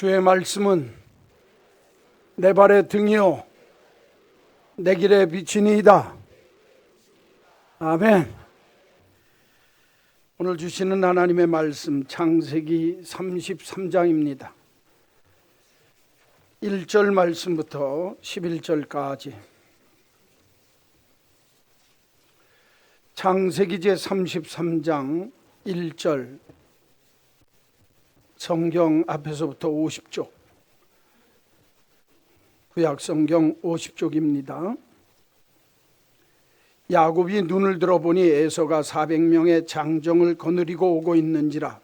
주의 말씀은 내 발의 등이요 내 길의 빛이니이다. 아멘. 오늘 주시는 하나님의 말씀 창세기 33장입니다. 1절 말씀부터 11절까지. 창세기 제33장 1절, 성경 앞에서부터 50쪽, 구약성경 50쪽입니다. 야곱이 눈을 들어보니 에서가 400명의 장정을 거느리고 오고 있는지라.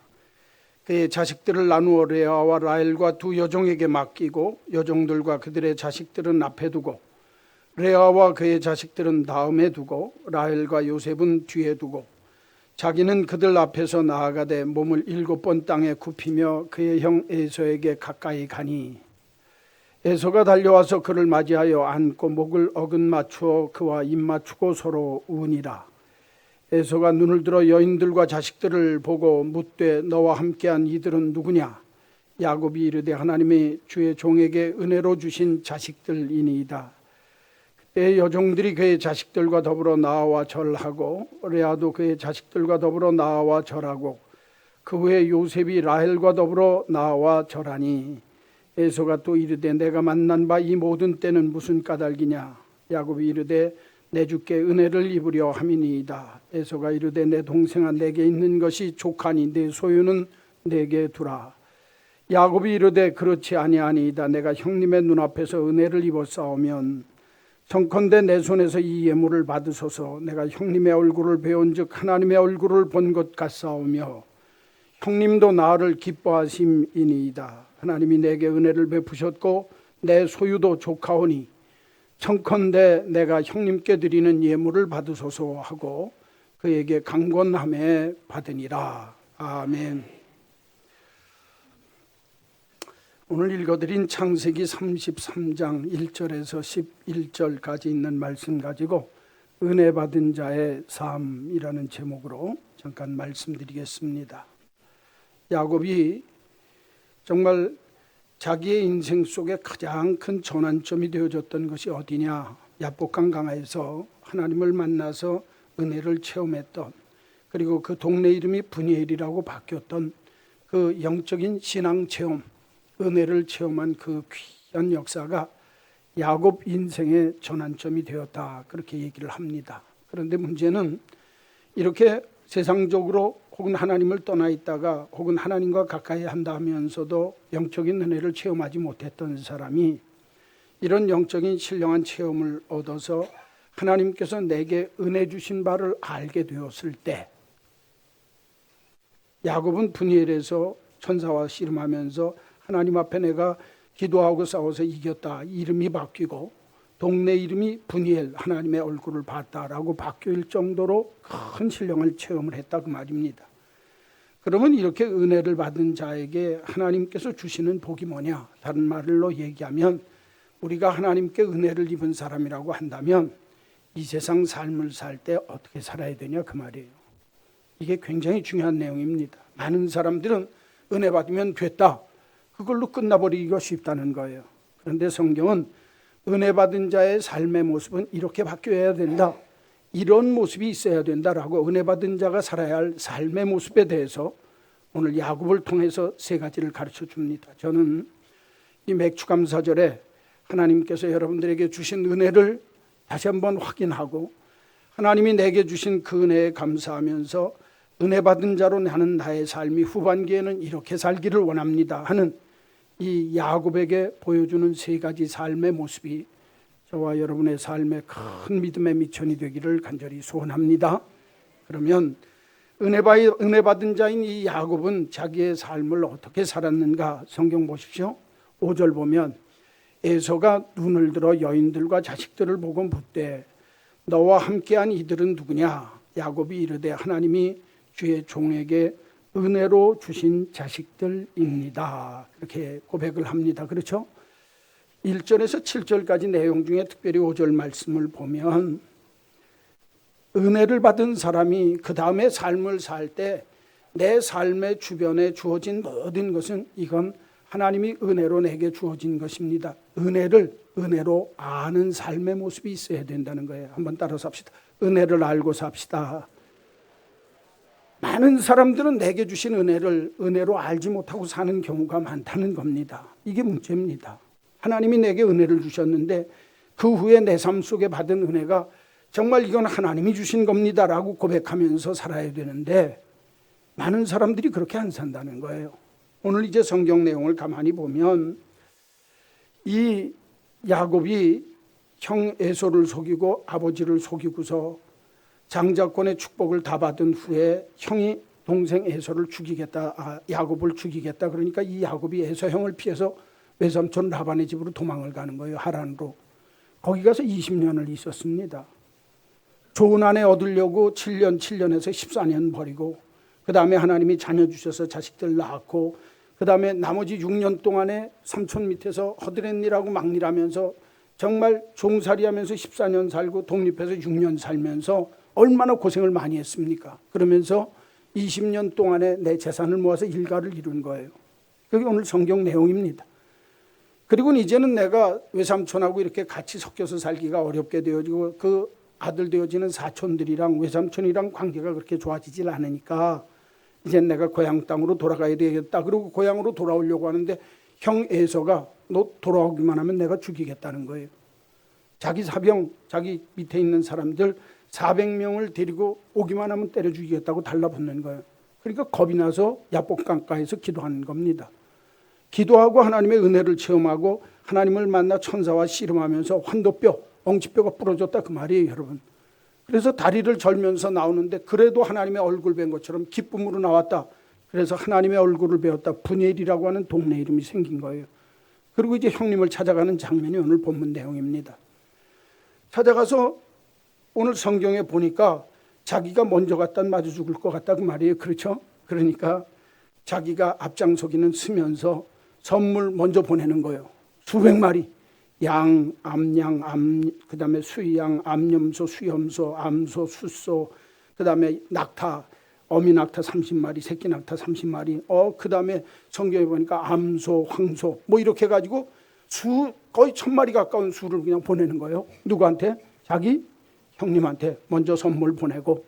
그의 자식들을 나누어 레아와 라헬과 두 여종에게 맡기고 여종들과 그들의 자식들은 앞에 두고 레아와 그의 자식들은 다음에 두고 라헬과 요셉은 뒤에 두고 자기는 그들 앞에서 나아가되 몸을 7번 땅에 굽히며 그의 형 에서에게 가까이 가니 에서가 달려와서 그를 맞이하여 안고 목을 어긋맞추어 그와 입맞추고 서로 우니라. 에서가 눈을 들어 여인들과 자식들을 보고 묻되 너와 함께한 이들은 누구냐? 야곱이 이르되 하나님이 주의 종에게 은혜로 주신 자식들이니이다. 그때 여종들이 그의 자식들과 더불어 나와 절하고 레아도 그의 자식들과 더불어 나와 절하고 그 후에 요셉이 라헬과 더불어 나와 절하니 에서가 또 이르되 내가 만난 바 이 모든 때는 무슨 까닭이냐? 야곱이 이르되 내 주께 은혜를 입으려 함이니이다. 에서가 이르되 내 동생아 내게 있는 것이 족하니 내 소유는 내게 두라. 야곱이 이르되 그렇지 아니하니이다. 내가 형님의 눈앞에서 은혜를 입었사오면 청컨대 내 손에서 이 예물을 받으소서. 내가 형님의 얼굴을 배운즉 하나님의 얼굴을 본 것 같사오며 형님도 나를 기뻐하심이니이다. 하나님이 내게 은혜를 베푸셨고 내 소유도 족하오니 청컨대 내가 형님께 드리는 예물을 받으소서 하고 그에게 강권함에 받으니라. 아멘. 오늘 읽어드린 창세기 33장 1절에서 11절까지 있는 말씀 가지고 은혜 받은 자의 삶이라는 제목으로 잠깐 말씀드리겠습니다. 야곱이 정말 자기의 인생 속에 가장 큰 전환점이 되어졌던 것이 어디냐? 야복강 강에서 하나님을 만나서 은혜를 체험했던, 그리고 그 동네 이름이 브니엘이라고 바뀌었던 그 영적인 신앙 체험, 은혜를 체험한 그 귀한 역사가 야곱 인생의 전환점이 되었다, 그렇게 얘기를 합니다. 그런데 문제는 이렇게 세상적으로 혹은 하나님을 떠나 있다가 혹은 하나님과 가까이 한다 하면서도 영적인 은혜를 체험하지 못했던 사람이 이런 영적인 신령한 체험을 얻어서 하나님께서 내게 은혜 주신 바를 알게 되었을 때, 야곱은 브니엘에서 천사와 씨름하면서 하나님 앞에 내가 기도하고 싸워서 이겼다, 이름이 바뀌고 동네 이름이 브니엘, 하나님의 얼굴을 봤다라고 바뀔 정도로 큰 신령을 체험을 했다, 그 말입니다. 그러면 이렇게 은혜를 받은 자에게 하나님께서 주시는 복이 뭐냐? 다른 말로 얘기하면 우리가 하나님께 은혜를 입은 사람이라고 한다면 이 세상 삶을 살 때 어떻게 살아야 되냐, 그 말이에요. 이게 굉장히 중요한 내용입니다. 많은 사람들은 은혜 받으면 됐다, 그걸로 끝나버리기가 쉽다는 거예요. 그런데 성경은 은혜 받은 자의 삶의 모습은 이렇게 바뀌어야 된다, 이런 모습이 있어야 된다라고 은혜 받은 자가 살아야 할 삶의 모습에 대해서 오늘 야곱을 통해서 세 가지를 가르쳐 줍니다. 저는 이 맥주감사절에 하나님께서 여러분들에게 주신 은혜를 다시 한번 확인하고 하나님이 내게 주신 그 은혜에 감사하면서 은혜 받은 자로 나는 나의 삶이 후반기에는 이렇게 살기를 원합니다 하는 이 야곱에게 보여주는 세 가지 삶의 모습이 저와 여러분의 삶에 큰 믿음의 미천이 되기를 간절히 소원합니다. 그러면 은혜 받은 자인 이 야곱은 자기의 삶을 어떻게 살았는가? 성경 보십시오. 5절 보면 에서가 눈을 들어 여인들과 자식들을 보고 묻되 너와 함께한 이들은 누구냐? 야곱이 이르되 하나님이 주의 종에게 은혜로 주신 자식들입니다. 이렇게 고백을 합니다. 그렇죠? 1절에서 7절까지 내용 중에 특별히 5절 말씀을 보면 은혜를 받은 사람이 그 다음에 삶을 살 때 내 삶의 주변에 주어진 모든 것은 이건 하나님이 은혜로 내게 주어진 것입니다. 은혜를 은혜로 아는 삶의 모습이 있어야 된다는 거예요. 한번 따라서 합시다. 은혜를 알고 삽시다. 많은 사람들은 내게 주신 은혜를 은혜로 알지 못하고 사는 경우가 많다는 겁니다. 이게 문제입니다. 하나님이 내게 은혜를 주셨는데 그 후에 내 삶 속에 받은 은혜가 정말 이건 하나님이 주신 겁니다라고 고백하면서 살아야 되는데 많은 사람들이 그렇게 안 산다는 거예요. 오늘 이제 성경 내용을 가만히 보면 이 야곱이 형 에서를 속이고 아버지를 속이고서 장자권의 축복을 다 받은 후에 형이 동생 에서를 죽이겠다, 야곱을 죽이겠다. 그러니까 이 야곱이 에서 형을 피해서 외삼촌 라반의 집으로 도망을 가는 거예요. 하란으로. 거기 가서 20년을 있었습니다. 좋은 아내 얻으려고 7년에서 14년 버리고 그 다음에 하나님이 자녀 주셔서 자식들 낳았고 그 다음에 나머지 6년 동안에 삼촌 밑에서 허드렛일하고 막일하면서 정말 종살이하면서 14년 살고 독립해서 6년 살면서 얼마나 고생을 많이 했습니까? 그러면서 20년 동안에 내 재산을 모아서 일가를 이룬 거예요. 그게 오늘 성경 내용입니다. 그리고 이제는 내가 외삼촌하고 이렇게 같이 섞여서 살기가 어렵게 되어지고 그 아들 되어지는 사촌들이랑 외삼촌이랑 관계가 그렇게 좋아지질 않으니까 이제 내가 고향 땅으로 돌아가야 되겠다. 그리고 고향으로 돌아오려고 하는데 형 에서가 너 돌아오기만 하면 내가 죽이겠다는 거예요. 자기 사병, 자기 밑에 있는 사람들 400명을 데리고 오기만 하면 때려 죽이겠다고 달라붙는 거예요. 그러니까 겁이 나서 야복강가에서 기도하는 겁니다. 기도하고 하나님의 은혜를 체험하고 하나님을 만나 천사와 씨름하면서 환도뼈, 엉치뼈가 부러졌다 그 말이에요, 여러분. 그래서 다리를 절면서 나오는데 그래도 하나님의 얼굴 뵌 것처럼 기쁨으로 나왔다. 그래서 하나님의 얼굴을 배웠다. 분엘이라고 하는 동네 이름이 생긴 거예요. 그리고 이제 형님을 찾아가는 장면이 오늘 본문 내용입니다. 찾아가서 오늘 성경에 보니까 자기가 먼저 갔다 맞아 죽을 것 같다 그 말이에요. 그렇죠? 그러니까 자기가 앞장서기는 쓰면서 선물 먼저 보내는 거예요. 수백 마리. 양, 암양, 그다음에 수양, 암염소, 수염소, 암소, 숫소, 그다음에 낙타, 어미 낙타 30마리, 새끼 낙타 30마리. 그다음에 성경에 보니까 암소, 황소 뭐 이렇게 해 가지고 수 거의 1000마리 가까운 수를 그냥 보내는 거예요. 누구한테? 자기 형님한테 먼저 선물 보내고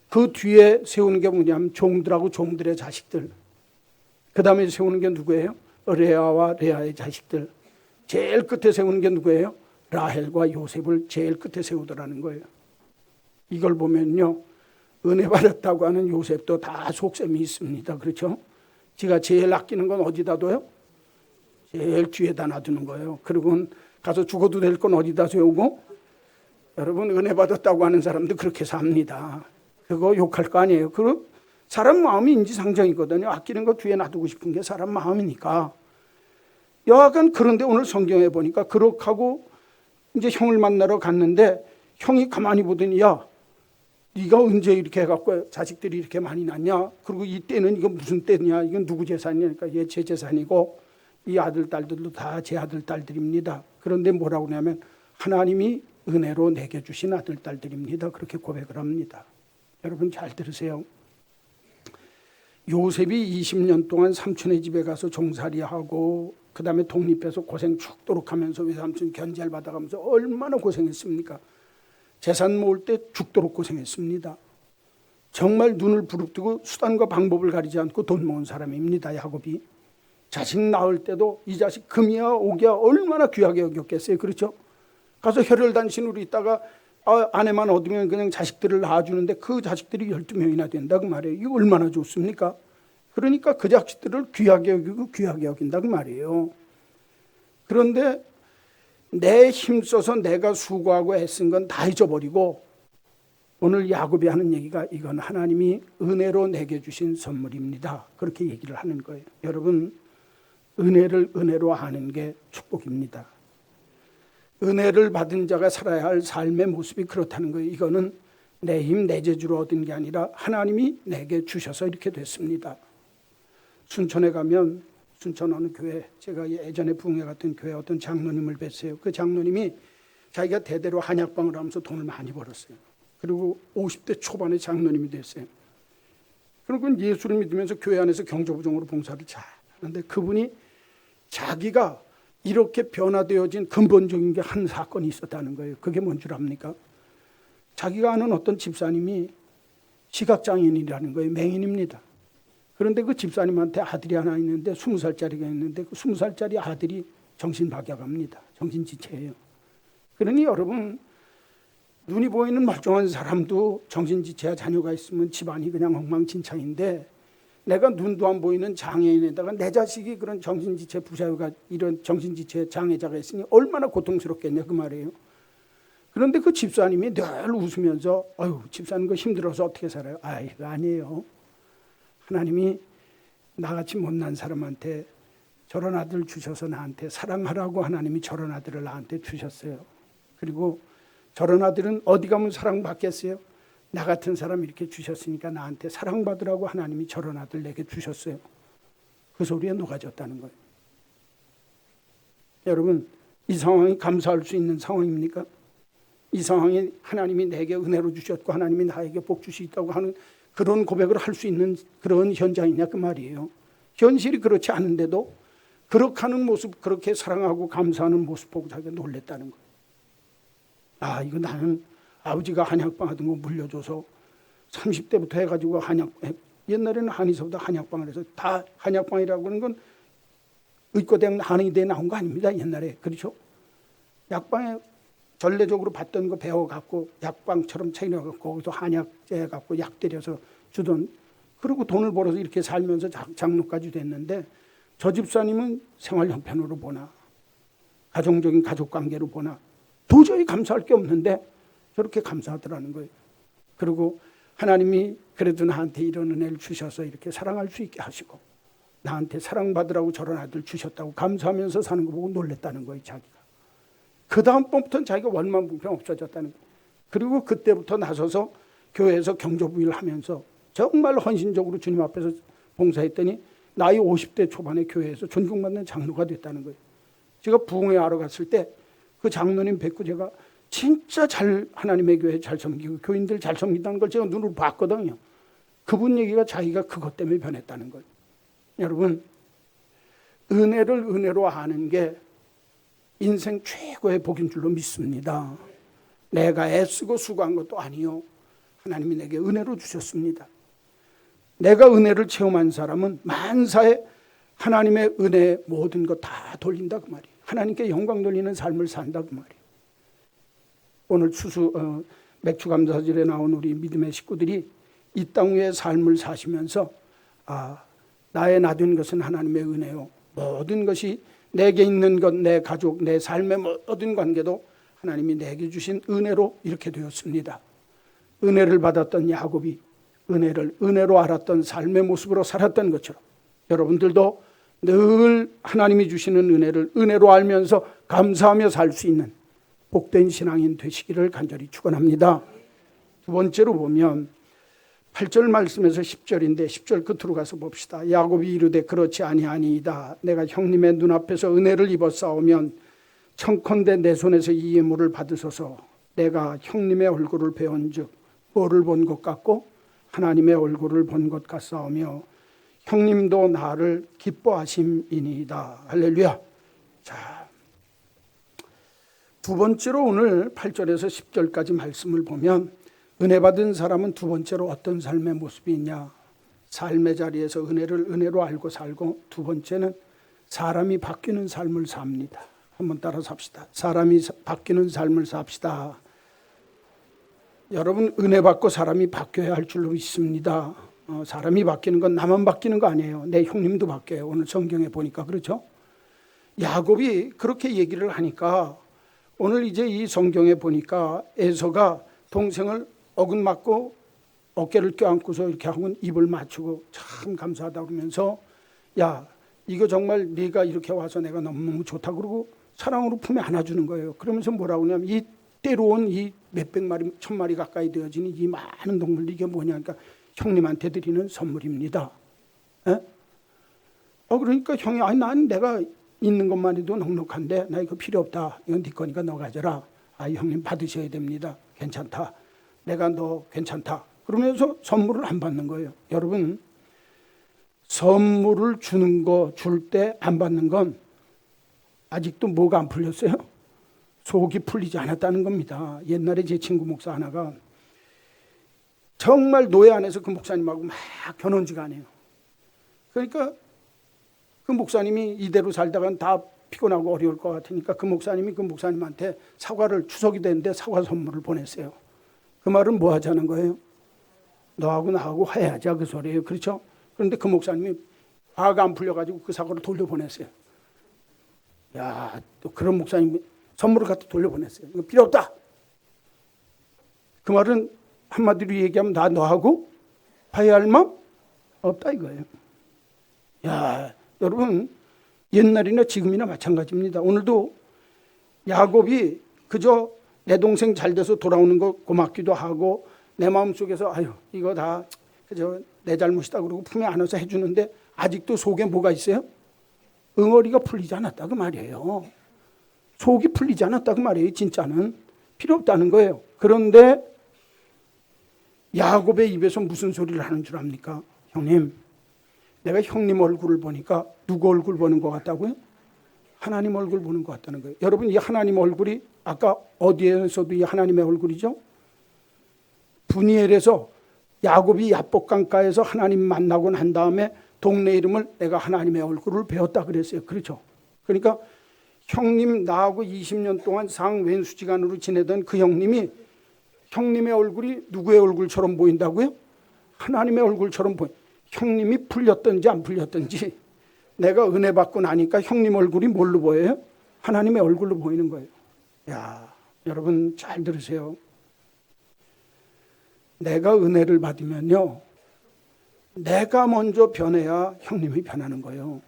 그 뒤에 세우는 게 뭐냐면 종들하고 종들의 자식들. 그다음에 세우는 게 누구예요? 레아와 레아의 자식들. 제일 끝에 세우는 게 누구예요? 라헬과 요셉을 제일 끝에 세우더라는 거예요. 이걸 보면요, 은혜 받았다고 하는 요셉도 다 속셈이 있습니다. 그렇죠? 지가 제일 아끼는 건 어디다 둬요? 제일 뒤에다 놔두는 거예요. 그리고 가서 죽어도 될 건 어디다 세우고? 여러분, 은혜 받았다고 하는 사람도 그렇게 삽니다. 그거 욕할 거 아니에요. 그 사람 마음이 인지상정이거든요. 아끼는 거 뒤에 놔두고 싶은 게 사람 마음이니까. 여하간 그런데 오늘 성경에 보니까 그렇게 하고 이제 형을 만나러 갔는데 형이 가만히 보더니 야, 네가 언제 이렇게 해갖고 자식들이 이렇게 많이 낳냐? 그리고 이 때는 이건 무슨 때냐? 이건 누구 재산이냐? 그러니까 얘 제 재산이고 이 아들 딸들도 다 제 아들 딸들입니다. 그런데 뭐라고 하냐면 하나님이 은혜로 내게 주신 아들 딸들입니다. 그렇게 고백을 합니다. 여러분 잘 들으세요. 요셉이 20년 동안 삼촌의 집에 가서 종살이하고 그 다음에 독립해서 고생 죽도록 하면서 외삼촌 견제를 받아가면서 얼마나 고생했습니까? 재산 모을 때 죽도록 고생했습니다. 정말 눈을 부릅뜨고 수단과 방법을 가리지 않고 돈 모은 사람입니다. 야곱이. 자식 낳을 때도 이 자식 금이야 옥이야 얼마나 귀하게 여겼겠어요. 그렇죠? 가서 혈혈단신으로 있다가 아내만 얻으면 그냥 자식들을 낳아주는데 그 자식들이 12명이나 된다 그 말이에요. 이거 얼마나 좋습니까? 그러니까 그 자식들을 귀하게 여기고 귀하게 여긴다 그 말이에요. 그런데 내 힘써서 내가 수고하고 애쓴 건 다 잊어버리고 오늘 야곱이 하는 얘기가 이건 하나님이 은혜로 내게 주신 선물입니다. 그렇게 얘기를 하는 거예요. 여러분, 은혜를 은혜로 아는 게 축복입니다. 은혜를 받은 자가 살아야 할 삶의 모습이 그렇다는 거예요. 이거는 내 힘, 내 재주로 얻은 게 아니라 하나님이 내게 주셔서 이렇게 됐습니다. 순천에 가면 순천 어느 교회, 제가 예전에 부흥회 같은 교회 어떤 장로님을 뵀어요. 그 장로님이 자기가 대대로 한약방을 하면서 돈을 많이 벌었어요. 그리고 50대 초반에 장로님이 됐어요. 그리고 예수를 믿으면서 교회 안에서 경제부정으로 봉사를 잘 하는데 그분이 자기가 이렇게 변화되어진 근본적인 게 한 사건이 있었다는 거예요. 그게 뭔 줄 압니까? 자기가 아는 어떤 집사님이 시각장애인이라는 거예요. 맹인입니다. 그런데 그 집사님한테 아들이 하나 있는데 20살짜리가 있는데 그 20살짜리 아들이 정신박약합니다. 정신지체예요. 그러니 여러분, 눈이 보이는 멀쩡한 사람도 정신지체와 자녀가 있으면 집안이 그냥 엉망진창인데, 내가 눈도 안 보이는 장애인에다가 내 자식이 그런 정신지체 부자가 이런 정신지체 장애자가 있으니 얼마나 고통스럽겠냐 그 말이에요. 그런데 그 집사님이 늘 웃으면서 아유, 집사님 그 힘들어서 어떻게 살아요? 이거 아니에요. 하나님이 나같이 못난 사람한테 저런 아들 주셔서 나한테 사랑하라고 하나님이 저런 아들을 나한테 주셨어요. 그리고 저런 아들은 어디 가면 사랑받겠어요? 나 같은 사람 이렇게 주셨으니까 나한테 사랑받으라고 하나님이 저런 아들 내게 주셨어요. 그 소리에 녹아졌다는 거예요. 여러분, 이 상황이 감사할 수 있는 상황입니까? 이 상황이 하나님이 내게 은혜로 주셨고 하나님이 나에게 복 주시겠다고 하는 그런 고백을 할 수 있는 그런 현장이냐 그 말이에요. 현실이 그렇지 않은데도 그렇게 하는 모습, 그렇게 사랑하고 감사하는 모습 보고 자기가 놀랬다는 거예요. 이거 나는 아버지가 한약방 하던 거 물려줘서 30대부터 해가지고 옛날에는 한의사보다 한약방을 해서 다 한약방이라고 하는 건 의과대학 한의대에 나온 거 아닙니다. 옛날에. 그렇죠? 약방에 전례적으로 받던 거 배워갖고 약방처럼 차려갖고 거기서 한약재 갖고 약 때려서 주던, 그리고 돈을 벌어서 이렇게 살면서 장로까지 됐는데, 저 집사님은 생활 형편으로 보나 가정적인 가족관계로 보나 도저히 감사할 게 없는데 저렇게 감사하더라는 거예요. 그리고 하나님이 그래도 나한테 이런 은혜를 주셔서 이렇게 사랑할 수 있게 하시고 나한테 사랑받으라고 저런 아들 주셨다고 감사하면서 사는 거 보고 놀랬다는 거예요. 자기가. 그 다음부터는 자기가 원망불평 없어졌다는 거예요. 그리고 그때부터 나서서 교회에서 경조부의를 하면서 정말 헌신적으로 주님 앞에서 봉사했더니 나이 50대 초반에 교회에서 존경받는 장로가 됐다는 거예요. 제가 부흥회하러 갔을 때 그 장로님 뵙고 제가 진짜 잘 하나님의 교회 잘 섬기고 교인들 잘 섬긴다는 걸 제가 눈으로 봤거든요. 그분 얘기가 자기가 그것 때문에 변했다는 거예요. 여러분, 은혜를 은혜로 아는 게 인생 최고의 복인 줄로 믿습니다. 내가 애쓰고 수고한 것도 아니요, 하나님이 내게 은혜로 주셨습니다. 내가 은혜를 체험한 사람은 만사에 하나님의 은혜의 모든 것 다 돌린다 그 말이에요. 하나님께 영광 돌리는 삶을 산다 그 말이에요. 오늘 맥주감사절에 나온 우리 믿음의 식구들이 이 땅 위의 삶을 사시면서 나의 나된 것은 하나님의 은혜요, 모든 것이 내게 있는 것, 내 가족, 내 삶의 모든 관계도 하나님이 내게 주신 은혜로 이렇게 되었습니다. 은혜를 받았던 야곱이 은혜를 은혜로 알았던 삶의 모습으로 살았던 것처럼 여러분들도 늘 하나님이 주시는 은혜를 은혜로 알면서 감사하며 살 수 있는 복된 신앙인 되시기를 간절히 축원합니다. 두 번째로 보면 8절 말씀에서 10절인데 10절 끝으로 가서 봅시다. 야곱이 이르되 그렇지 아니하니이다. 내가 형님의 눈앞에서 은혜를 입었사오면 청컨대 내 손에서 이 예물을 받으소서. 내가 형님의 얼굴을 배운즉 뭐를 본 것 같고 하나님의 얼굴을 본 것 같사오며 형님도 나를 기뻐하심이니이다. 할렐루야. 자, 두 번째로 오늘 8절에서 10절까지 말씀을 보면 은혜 받은 사람은 두 번째로 어떤 삶의 모습이 있냐. 삶의 자리에서 은혜를 은혜로 알고 살고, 두 번째는 사람이 바뀌는 삶을 삽니다. 한번 따라 삽시다. 사람이 바뀌는 삶을 삽시다. 여러분, 은혜 받고 사람이 바뀌어야 할 줄로 믿습니다. 사람이 바뀌는 건 나만 바뀌는 거 아니에요. 내 형님도 바뀌어요. 오늘 성경에 보니까 그렇죠. 야곱이 그렇게 얘기를 하니까 오늘 이제 이 성경에 보니까 에서가 동생을 어긋맞고 어깨를 껴안고서 이렇게 하고 입을 맞추고 참 감사하다 그러면서, 야, 이거 정말 네가 이렇게 와서 내가 너무너무 좋다 그러고 사랑으로 품에 안아주는 거예요. 그러면서 뭐라고 하냐면 이 때로운 이 몇백 마리, 1000마리 가까이 되어지는 이 많은 동물들 이게 뭐냐니까 형님한테 드리는 선물입니다. 에? 그러니까 형이 난 내가 있는 것만 해도 넉넉한데 나 이거 필요 없다. 이건 네 거니까 너 가져라. 형님 받으셔야 됩니다. 괜찮다. 내가 너 괜찮다. 그러면서 선물을 안 받는 거예요. 여러분, 선물을 주는 거 줄 때 안 받는 건 아직도 뭐가 안 풀렸어요? 속이 풀리지 않았다는 겁니다. 옛날에 제 친구 목사 하나가 정말 노예 안에서 그 목사님하고 막 견혼지간해요. 그러니까 그 목사님이 이대로 살다간 다 피곤하고 어려울 것 같으니까 그 목사님이 그 목사님한테 사과를 추석이 됐는데 사과 선물을 보냈어요. 그 말은 뭐 하자는 거예요? 너하고 나하고 화해하자 그 소리예요. 그렇죠? 그런데 그 목사님이 화가 안 풀려가지고 그 사과를 돌려보냈어요. 야, 또 그런 목사님이 선물을 갖다 돌려보냈어요. 이거 필요 없다. 그 말은 한마디로 얘기하면 나 너하고 화해할 마음 없다 이거예요. 야, 여러분 옛날이나 지금이나 마찬가지입니다. 오늘도 야곱이 그저 내 동생 잘 돼서 돌아오는 거 고맙기도 하고 내 마음속에서 아유 이거 다 그저 내 잘못이다 그러고 품에 안아서 해주는데 아직도 속에 뭐가 있어요? 응어리가 풀리지 않았다 그 말이에요. 속이 풀리지 않았다 그 말이에요. 진짜는 필요 없다는 거예요. 그런데 야곱의 입에서 무슨 소리를 하는 줄 압니까? 형님, 내가 형님 얼굴을 보니까 누구 얼굴 보는 것 같다고요? 하나님 얼굴 보는 것 같다는 거예요. 여러분 이 하나님 얼굴이 아까 어디에서도 이 하나님의 얼굴이죠? 브니엘에서 야곱이 야복강가에서 하나님 만나고 난 다음에 동네 이름을 내가 하나님의 얼굴을 배웠다 그랬어요. 그렇죠? 그러니까 형님 나하고 20년 동안 상왼수지간으로 지내던 그 형님이 형님의 얼굴이 누구의 얼굴처럼 보인다고요? 하나님의 얼굴처럼 보인. 형님이 풀렸든지 안 풀렸든지 내가 은혜 받고 나니까 형님 얼굴이 뭘로 보여요? 하나님의 얼굴로 보이는 거예요. 야, 여러분 잘 들으세요. 내가 은혜를 받으면요, 내가 먼저 변해야 형님이 변하는 거예요.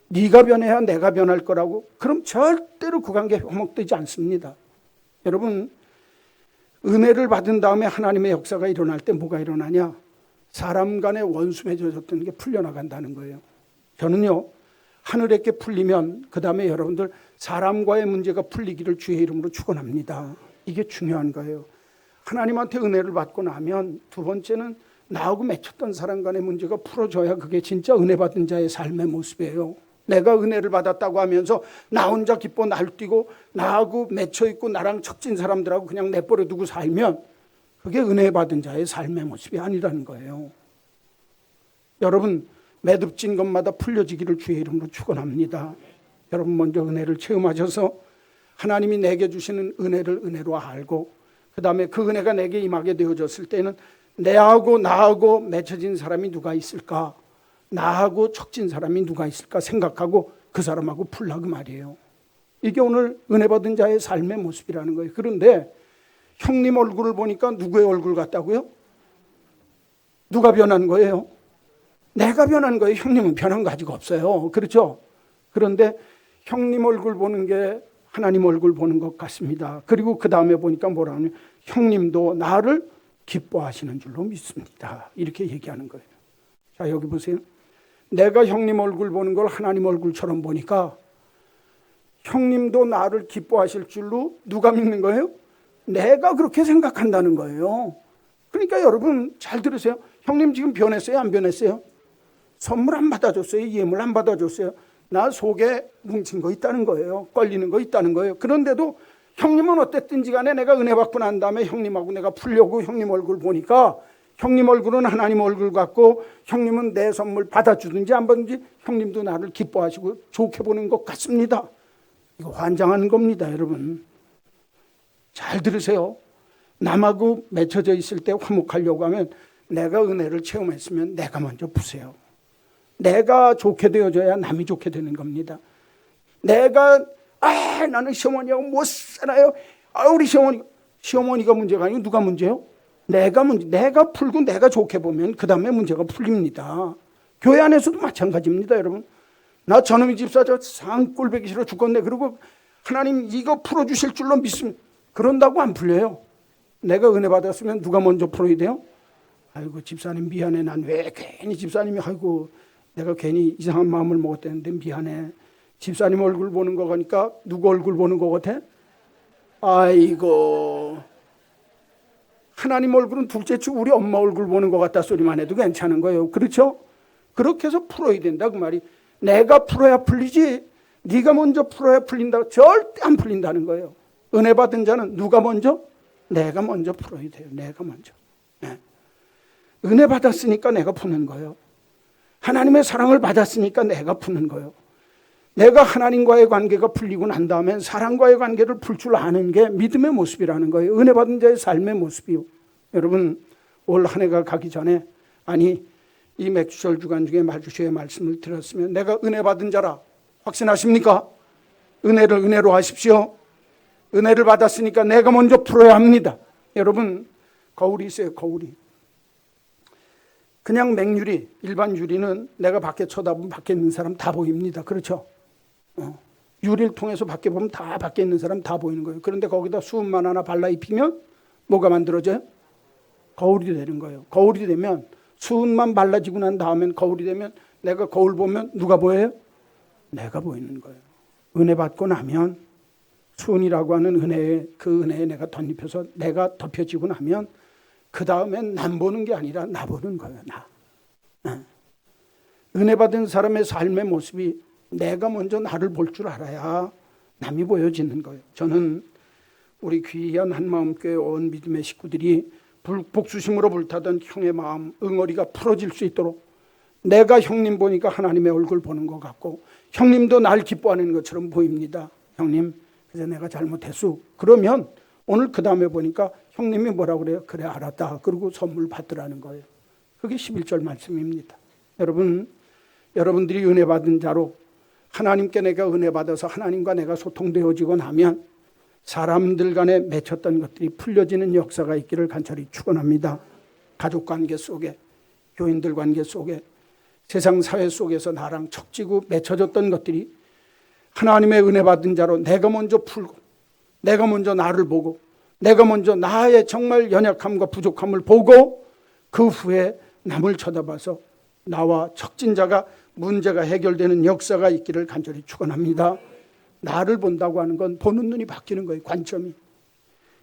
네가 변해야 내가 변할 거라고? 그럼 절대로 그 관계 회복되지 않습니다. 여러분 은혜를 받은 다음에 하나님의 역사가 일어날 때 뭐가 일어나냐? 사람 간의 원수 맺어졌던 게 풀려나간다는 거예요. 저는요 하늘에게 풀리면 그 다음에 여러분들 사람과의 문제가 풀리기를 주의 이름으로 축원합니다. 이게 중요한 거예요. 하나님한테 은혜를 받고 나면 두 번째는 나하고 맺혔던 사람 간의 문제가 풀어져야 그게 진짜 은혜 받은 자의 삶의 모습이에요. 내가 은혜를 받았다고 하면서 나 혼자 기뻐 날뛰고 나하고 맺혀있고 나랑 척진 사람들하고 그냥 내버려 두고 살면 그게 은혜 받은 자의 삶의 모습이 아니라는 거예요. 여러분 매듭진 것마다 풀려지기를 주의 이름으로 축원합니다. 여러분 먼저 은혜를 체험하셔서 하나님이 내게 주시는 은혜를 은혜로 알고 그 다음에 그 은혜가 내게 임하게 되어졌을 때는 내하고 나하고 맺혀진 사람이 누가 있을까? 나하고 척진 사람이 누가 있을까 생각하고 그 사람하고 풀라 그 말이에요. 이게 오늘 은혜 받은 자의 삶의 모습이라는 거예요. 그런데 형님 얼굴을 보니까 누구의 얼굴 같다고요? 누가 변한 거예요? 내가 변한 거예요. 형님은 변한 가지가 없어요. 그렇죠? 그런데 형님 얼굴 보는 게 하나님 얼굴 보는 것 같습니다. 그리고 그 다음에 보니까 뭐라 하냐면 형님도 나를 기뻐하시는 줄로 믿습니다. 이렇게 얘기하는 거예요. 자 여기 보세요. 내가 형님 얼굴 보는 걸 하나님 얼굴처럼 보니까 형님도 나를 기뻐하실 줄로 누가 믿는 거예요? 내가 그렇게 생각한다는 거예요. 그러니까 여러분 잘 들으세요. 형님 지금 변했어요? 안 변했어요? 선물 안 받아줬어요? 예물 안 받아줬어요? 나 속에 뭉친 거 있다는 거예요. 걸리는 거 있다는 거예요. 그런데도 형님은 어땠든지 간에 내가 은혜 받고 난 다음에 형님하고 내가 풀려고 형님 얼굴 보니까 형님 얼굴은 하나님 얼굴 같고 형님은 내 선물 받아주든지 안 받든지 형님도 나를 기뻐하시고 좋게 보는 것 같습니다. 이거 환장하는 겁니다. 여러분 잘 들으세요. 남하고 맺혀져 있을 때 화목하려고 하면 내가 은혜를 체험했으면 내가 먼저 푸세요. 내가 좋게 되어져야 남이 좋게 되는 겁니다. 내가 나는 시어머니하고 못 살아요. 우리 시어머니가 문제가 아니고 누가 문제요? 내가 풀고 내가 좋게 보면 그 다음에 문제가 풀립니다. 교회 안에서도 마찬가지입니다. 여러분 나 저놈의 집사 저 상꼴배기 싫어 죽겠네. 그리고 하나님 이거 풀어주실 줄로 믿습니다. 그런다고 안 풀려요. 내가 은혜 받았으면 누가 먼저 풀어야 돼요? 아이고 집사님 미안해. 난 왜 괜히 집사님이 아이고 내가 괜히 이상한 마음을 먹었다는데 미안해. 집사님 얼굴 보는 거 가니까 누구 얼굴 보는 거 같아? 아이고 하나님 얼굴은 둘째 주 우리 엄마 얼굴 보는 것 같다 소리만 해도 괜찮은 거예요. 그렇죠? 그렇게 해서 풀어야 된다 그 말이. 내가 풀어야 풀리지 네가 먼저 풀어야 풀린다고. 절대 안 풀린다는 거예요. 은혜 받은 자는 누가 먼저? 내가 먼저 풀어야 돼요. 내가 먼저. 네. 은혜 받았으니까 내가 푸는 거예요. 하나님의 사랑을 받았으니까 내가 푸는 거예요. 내가 하나님과의 관계가 풀리고 난 다음에 사랑과의 관계를 풀 줄 아는 게 믿음의 모습이라는 거예요. 은혜 받은 자의 삶의 모습이요. 여러분, 올 한 해가 가기 전에, 아니 이 맥주절 주간 중에 마주주의 말씀을 들었으면 내가 은혜 받은 자라 확신하십니까? 은혜를 은혜로 하십시오. 은혜를 받았으니까 내가 먼저 풀어야 합니다. 여러분, 거울이 있어요. 거울이. 그냥 맹유리, 일반 유리는 내가 밖에 쳐다보면 밖에 있는 사람 다 보입니다. 그렇죠? 유리를 통해서 밖에 보면 다 밖에 있는 사람 다 보이는 거예요. 그런데 거기다 수은만 하나 발라 입히면 뭐가 만들어져요? 거울이 되는 거예요. 거울이 되면, 수은만 발라지고 난 다음엔 거울이 되면 내가 거울 보면 누가 보여요? 내가 보이는 거예요. 은혜 받고 나면 수은이라고 하는 은혜에, 그 은혜에 내가 덧입혀서 내가 덮여지고 나면 그 다음엔 남 보는 게 아니라 나 보는 거예요. 나. 은혜 받은 사람의 삶의 모습이 내가 먼저 나를 볼 줄 알아야 남이 보여지는 거예요. 저는 우리 귀한 한마음교회 온 믿음의 식구들이 복수심으로 불타던 형의 마음, 응어리가 풀어질 수 있도록 내가 형님 보니까 하나님의 얼굴 보는 것 같고 형님도 날 기뻐하는 것처럼 보입니다. 형님, 그래서 내가 잘못했어. 그러면 오늘 그 다음에 보니까 형님이 뭐라고 그래요? 그래, 알았다. 그리고 선물 받으라는 거예요. 그게 11절 말씀입니다. 여러분들이 은혜 받은 자로 하나님께 내가 은혜 받아서 하나님과 내가 소통되어지고 나면 사람들 간에 맺혔던 것들이 풀려지는 역사가 있기를 간절히 축원합니다. 가족관계 속에, 교인들 관계 속에, 세상 사회 속에서 나랑 척지고 맺혀졌던 것들이 하나님의 은혜 받은 자로 내가 먼저 풀고, 내가 먼저 나를 보고, 내가 먼저 나의 정말 연약함과 부족함을 보고 그 후에 남을 쳐다봐서 나와 척진 자가 문제가 해결되는 역사가 있기를 간절히 축원합니다. 나를 본다고 하는 건 보는 눈이 바뀌는 거예요. 관점이.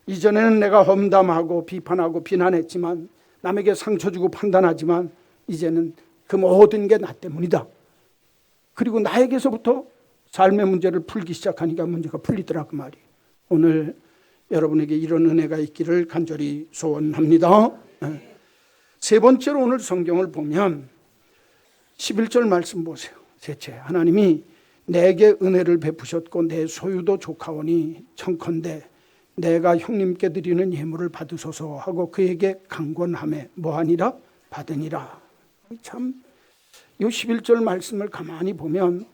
이전에는 내가 험담하고 비판하고 비난했지만, 남에게 상처 주고 판단하지만 이제는 그 모든 게 나 때문이다. 그리고 나에게서부터 삶의 문제를 풀기 시작하니까 문제가 풀리더라 그 말이. 오늘 여러분에게 이런 은혜가 있기를 간절히 소원합니다. 세 번째로 오늘 성경을 보면 11절 말씀 보세요. 셋째, 하나님이 내게 은혜를 베푸셨고 내 소유도 조카오니 청컨대 내가 형님께 드리는 예물을 받으소서 하고 그에게 강권하매 뭐하니라? 받으니라. 참, 이 11절 말씀을 가만히 보면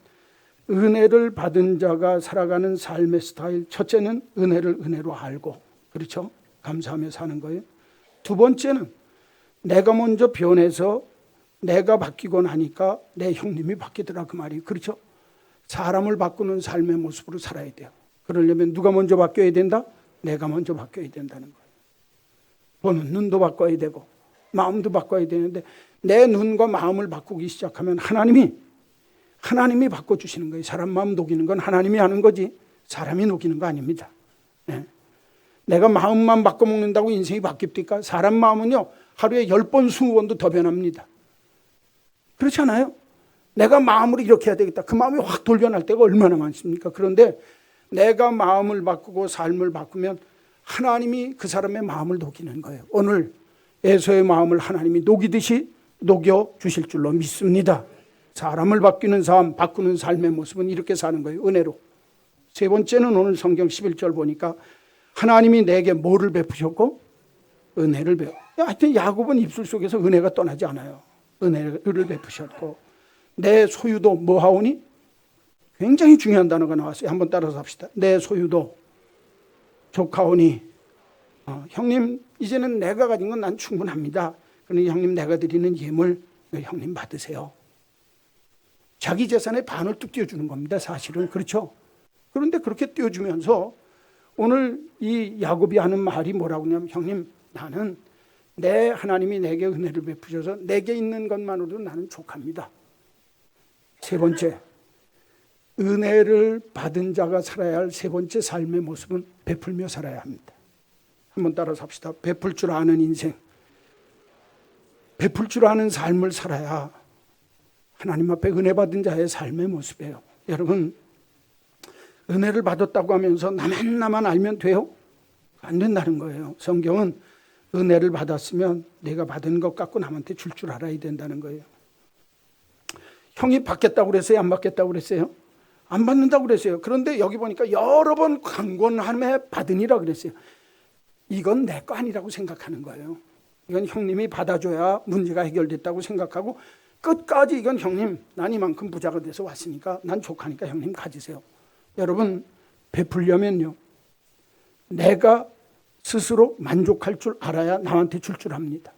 은혜를 받은 자가 살아가는 삶의 스타일, 첫째는 은혜를 은혜로 알고, 그렇죠? 감사하며 사는 거예요. 두 번째는 내가 먼저 변해서 내가 바뀌고 나니까 내 형님이 바뀌더라 그 말이. 그렇죠? 사람을 바꾸는 삶의 모습으로 살아야 돼요. 그러려면 누가 먼저 바뀌어야 된다? 내가 먼저 바뀌어야 된다는 거예요. 보는 눈도 바꿔야 되고 마음도 바꿔야 되는데 내 눈과 마음을 바꾸기 시작하면 하나님이 바꿔주시는 거예요. 사람 마음 녹이는 건 하나님이 하는 거지 사람이 녹이는 거 아닙니다. 네. 내가 마음만 바꿔먹는다고 인생이 바뀝니까? 사람 마음은요 하루에 10번 20번도 더 변합니다. 그렇지 않아요? 내가 마음으로 이렇게 해야 되겠다. 그 마음이 확 돌변할 때가 얼마나 많습니까? 그런데 내가 마음을 바꾸고 삶을 바꾸면 하나님이 그 사람의 마음을 녹이는 거예요. 오늘 에서의 마음을 하나님이 녹이듯이 녹여주실 줄로 믿습니다. 사람을 바꾸는 삶의 모습은 이렇게 사는 거예요. 은혜로. 세 번째는 오늘 성경 11절 보니까 하나님이 내게 뭐를 베푸셨고? 은혜를 하여튼 야곱은 입술 속에서 은혜가 떠나지 않아요. 은혜를 베푸셨고 내 소유도 뭐하오니? 굉장히 중요한 단어가 나왔어요. 한번 따라서 합시다. 내 소유도 조카오니. 형님 이제는 내가 가진 건 난 충분합니다. 그러니 형님 내가 드리는 예물 형님 받으세요. 자기 재산의 반을 뚝 띄워주는 겁니다. 사실은. 그렇죠? 그런데 그렇게 띄워주면서 오늘 이 야곱이 하는 말이 뭐라고 하냐면 형님 나는 내 하나님이 내게 은혜를 베푸셔서 내게 있는 것만으로도 나는 족합니다. 세 번째, 은혜를 받은 자가 살아야 할 세 번째 삶의 모습은 베풀며 살아야 합니다. 한번 따라서 합시다. 베풀 줄 아는 인생, 베풀 줄 아는 삶을 살아야 하나님 앞에 은혜 받은 자의 삶의 모습이에요. 여러분 은혜를 받았다고 하면서 나만 알면 돼요? 안 된다는 거예요. 성경은 은혜를 받았으면 내가 받은 것 갖고 남한테 줄 알아야 된다는 거예요. 형이 받겠다고 그랬어요? 안 받겠다고 그랬어요? 안 받는다고 그랬어요. 그런데 여기 보니까 여러 번 강권함에 받으니라 그랬어요. 이건 내 거 아니라고 생각하는 거예요. 이건 형님이 받아줘야 문제가 해결됐다고 생각하고 끝까지 이건 형님, 난 이만큼 부자가 돼서 왔으니까 난 족하니까 형님 가지세요. 여러분, 베풀려면요, 내가 스스로 만족할 줄 알아야 남한테 줄 압니다.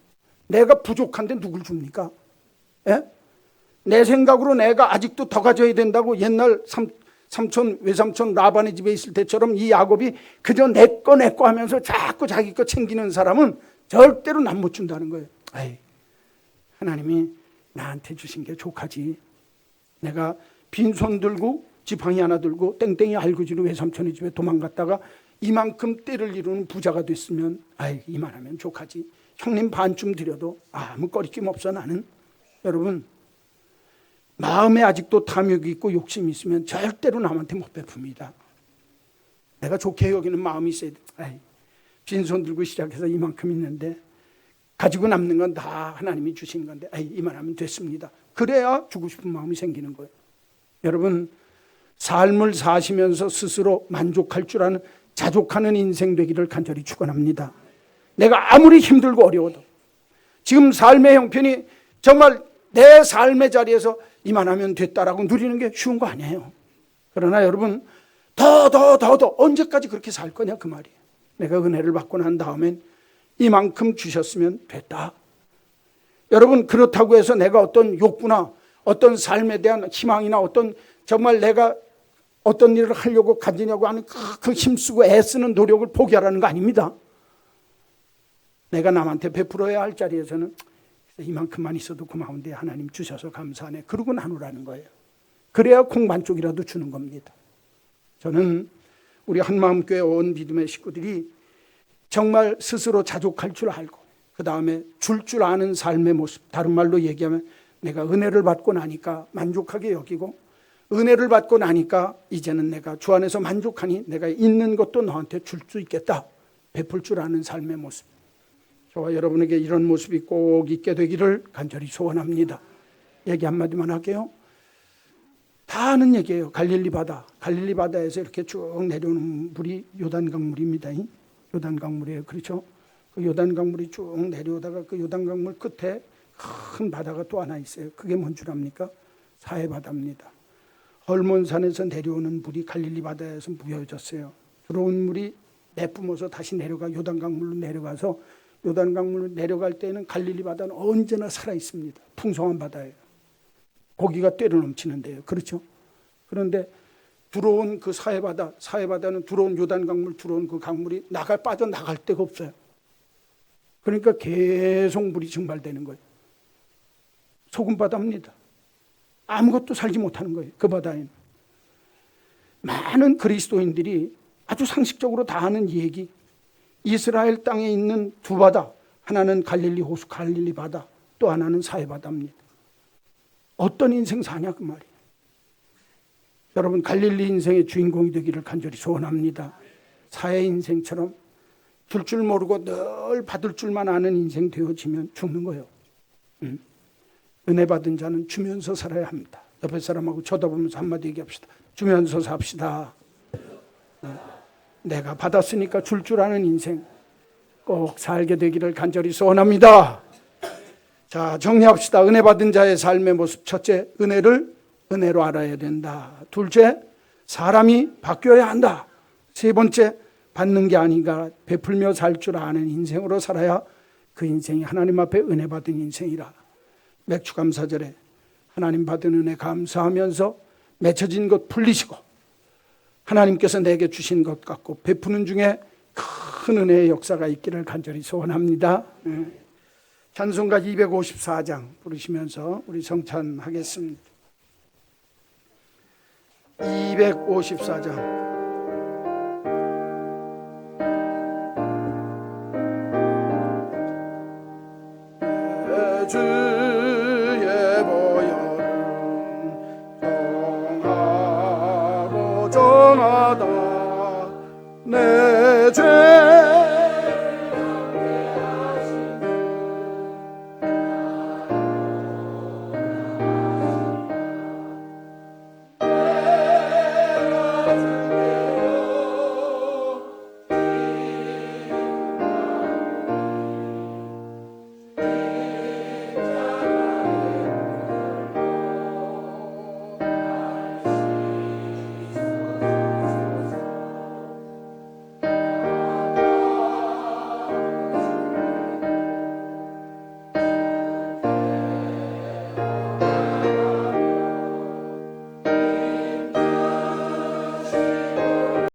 내가 부족한데 누굴 줍니까? 예? 내 생각으로 내가 아직도 더 가져야 된다고 옛날 삼촌, 외삼촌 라반의 집에 있을 때처럼 이 야곱이 그저 내 거 하면서 자꾸 자기 거 챙기는 사람은 절대로 남 못 준다는 거예요. 아이, 하나님이 나한테 주신 게 족하지. 내가 빈손 들고 지팡이 하나 들고 땡땡이 알구지로 외삼촌의 집에 도망갔다가 이만큼 때를 이루는 부자가 됐으면 아이, 이만하면 족하지. 형님 반쯤 드려도 아무 꺼리낌 없어 나는. 여러분, 마음에 아직도 탐욕이 있고 욕심이 있으면 절대로 남한테 못 베풉니다. 내가 좋게 여기는 마음이 있어야 돼. 아이, 빈손 들고 시작해서 이만큼 있는데 가지고 남는 건 다 하나님이 주신 건데 아이, 이만하면 됐습니다. 그래야 주고 싶은 마음이 생기는 거예요. 여러분, 삶을 사시면서 스스로 만족할 줄 아는 자족하는 인생 되기를 간절히 축원합니다. 내가 아무리 힘들고 어려워도 지금 삶의 형편이 정말 내 삶의 자리에서 이만하면 됐다라고 누리는 게 쉬운 거 아니에요. 그러나 여러분, 더 언제까지 그렇게 살 거냐 그 말이에요. 내가 은혜를 받고 난 다음엔 이만큼 주셨으면 됐다. 여러분, 그렇다고 해서 내가 어떤 욕구나 어떤 삶에 대한 희망이나 어떤 정말 내가 어떤 일을 하려고 가지려고 하는 그 힘쓰고 애쓰는 노력을 포기하라는 거 아닙니다. 내가 남한테 베풀어야 할 자리에서는 이만큼만 있어도 고마운데 하나님 주셔서 감사하네. 그러고 나누라는 거예요. 그래야 콩 반쪽이라도 주는 겁니다. 저는 우리 한마음교회 온 믿음의 식구들이 정말 스스로 자족할 줄 알고 그 다음에 줄 아는 삶의 모습, 다른 말로 얘기하면 내가 은혜를 받고 나니까 만족하게 여기고 은혜를 받고 나니까 이제는 내가 주 안에서 만족하니 내가 있는 것도 너한테 줄 수 있겠다. 베풀 줄 아는 삶의 모습. 저와 여러분에게 이런 모습이 꼭 있게 되기를 간절히 소원합니다. 얘기 한마디만 할게요. 다 아는 얘기예요. 갈릴리 바다에서 이렇게 쭉 내려오는 물이 요단강물입니다. 요단강물이에요. 그렇죠? 그 요단강물이 쭉 내려오다가 그 요단강물 끝에 큰 바다가 또 하나 있어요. 그게 뭔 줄 압니까? 사해바다입니다. 헐몬산에서 내려오는 물이 갈릴리 바다에서 모여졌어요. 들어온 물이 내뿜어서 다시 내려가 요단강물로 내려가서 요단강물로 내려갈 때는 갈릴리 바다는 언제나 살아있습니다. 풍성한 바다예요. 고기가 때려 넘치는데요. 그렇죠? 그런데 들어온 그 사해바다는 들어온 요단강물 들어온 그 강물이 빠져나갈 데가 없어요. 그러니까 계속 물이 증발되는 거예요. 소금바다입니다. 아무것도 살지 못하는 거예요. 그 바다에는. 많은 그리스도인들이 아주 상식적으로 다 아는 이 얘기. 이스라엘 땅에 있는 두 바다, 하나는 갈릴리 호수 갈릴리 바다, 또 하나는 사해바다입니다. 어떤 인생 사냐 그 말이에요. 여러분, 갈릴리 인생의 주인공이 되기를 간절히 소원합니다. 사해 인생처럼 줄 모르고 늘 받을 줄만 아는 인생 되어지면 죽는 거예요. 은혜 받은 자는 주면서 살아야 합니다. 옆에 사람하고 쳐다보면서 한마디 얘기합시다. 주면서 삽시다. 내가 받았으니까 줄 아는 인생 꼭 살게 되기를 간절히 소원합니다. 자, 정리합시다. 은혜 받은 자의 삶의 모습. 첫째, 은혜를 은혜로 알아야 된다. 둘째, 사람이 바뀌어야 한다. 세 번째, 받는 게 아닌가 베풀며 살 줄 아는 인생으로 살아야 그 인생이 하나님 앞에 은혜 받은 인생이라. 맥주감사절에 하나님 받은 은혜 감사하면서 맺혀진 것 풀리시고 하나님께서 내게 주신 것 갖고 베푸는 중에 큰 은혜의 역사가 있기를 간절히 소원합니다. 찬송가 254장 부르시면서 우리 성찬하겠습니다. 254장. 주의 보혈은 정하고 정하 날마다 내 죄